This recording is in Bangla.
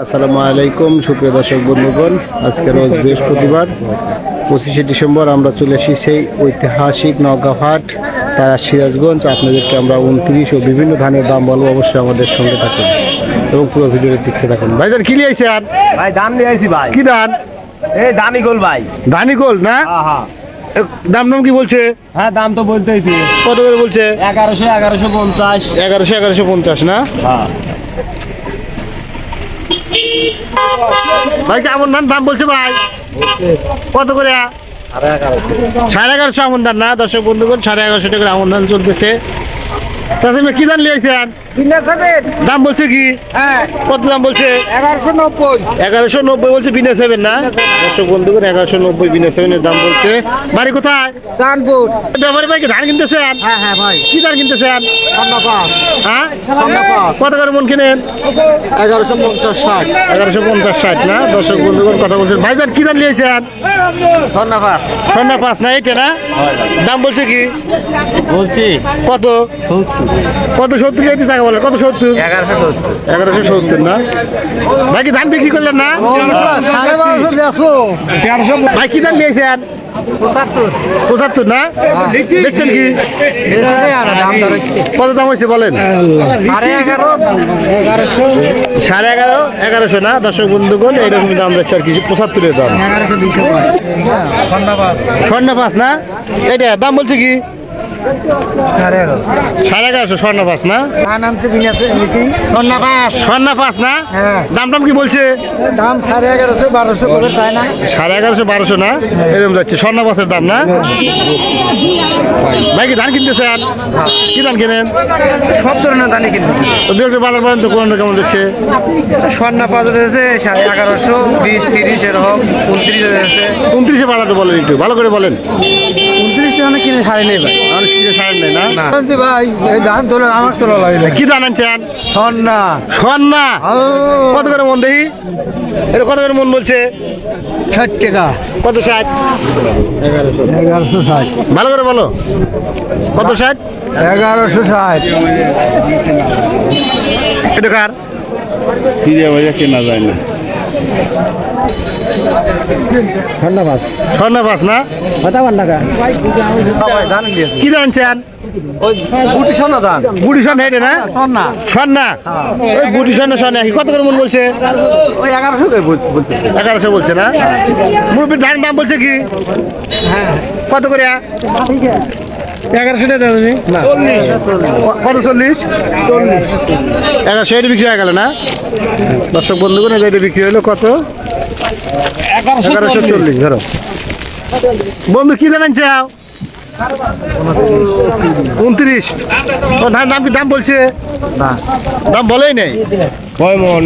আসসালামু আলাইকুম সুপ্রিয় দর্শক বন্ধুগণ, আজকে রোজ বৃহস্পতিবার 25শে ডিসেম্বর আমরা চলে এসেছি সেই ঐতিহাসিক নওগাঁহাট তারা সিরাজগঞ্জ। আপনাদেরকে আমরা 29 ও বিভিন্ন ধানের দাম বলবো, অবশ্যই আমাদের সঙ্গে থাকুন এবং পুরো ভিডিওটি দেখতে থাকুন। ভাইজান কি নিয়ে আইছে? আর ভাই ধান নিয়ে আইছি ভাই। কি ধান? এই দানি গোল ভাই। ধানি গোল না? হ্যাঁ দাম নাম কি বলছে? হ্যাঁ দাম তো বলতেইছি। কত করে বলছে? 1150। 1150 না? হ্যাঁ ভাই কেমন ধান দাম বলছে ভাই? কত করে? 1150 আমন ধান না দর্শক বন্ধুগণ, 1150 টাকা আমন ধান চলতেছে। চাষিমা কি ধান লিয়েছেন? দাম বলছে কি? কত দাম বলছে? 1190 বলছে। বিনা 7 না দর্শক বন্ধুগণ, 1190 বিনা 7 এর দাম বলছে। বাড়ি কোথায়? চাঁদপুর। ব্যাপারে ভাই কি ধান কিনতেছেন? হ্যাঁ ভাই। কি ধান কিনতেছেন? হ্যাঁ কত করে মন কিনেন? 1150-60। 1150-60 না দর্শক বন্ধুগণ, কথা বলছেন। ভাইজান কি ধান লিয়েছেন? স্বর্ণা 5 না এটা না? দাম বলছে কি? বলছি কত? 70 যদি টাকা বলেন। কত 70? 1170 না? ভাই কি ধান বিক্রি করলেন না? 1250 ভাই কি ধান দিয়েছেন? 75 না? দেখছেন কি কত দাম হয়েছে বলেন? 11,500 না দর্শক বন্ধুগণ, এইরকম দাম যাচ্ছে আর কি, 75-এর দাম। স্বর্ণা 5 না? এটা দাম বলছে কি? 11,500 স্বর্ণা 5 না? স্বর্ণা 5 না? দাম টাম কি বলছে? দাম 11,500-1200 করে তাই না? 11,500-1200 না? এরকম যাচ্ছে স্বর্ণা 5-এর দাম না? ভাই কি ধান কিনতেছেন? কি ধান কিনেন? সব ধরনের ধানই কিনতেছি। তো দু একটা বাজার পর্যন্ত কোনটা কেমন যাচ্ছে? স্বর্ণা পাওয়া যাচ্ছে 1150, 20, 30 এরকম 29 যাচ্ছে। 29-এ বাজারটা বলেন, একটু ভালো করে বলেন। 29 টাকা কিনে ছাড়ি নেই ভাই। মানুষ কিনে সারেন নাই না? ভাই এই ধান তোলা আমার তোলা লাগে না। কি ধান আনছেন? স্বর্ণা। স্বর্ণা কত করে মন দেখি? এটা কত করে মন বলছে? 60 টাকা। কত 60? 1160। ভালো করে বলো, কত 60? 1160। এটা কার? কেনা যায় না। স্বর্ণা 5 না? কি ধান আনছেন? গুটি স্বর্ণা ধান। গুটি স্বর্ণা এটা না? স্বর্ণা। স্বর্ণা ওই গুটি স্বর্ণা কি কত করে মন বলছে? ওই 1100 করে বলতে। 1100 বলছে না? মুরব্বির ধানের দাম বলছে কি? কত করে? 1100 টাকা তুমি না। কত? 40? 1100 এটা বিক্রি হয়ে গেল না দর্শক বন্ধুগণ? এটা বিক্রি হলো কত? 1140 ধরো। বন্ধু কি জানেন চাও? 29। ও ধান দাম কি দাম বলছে? দাম বলেই নেই। কয় মন?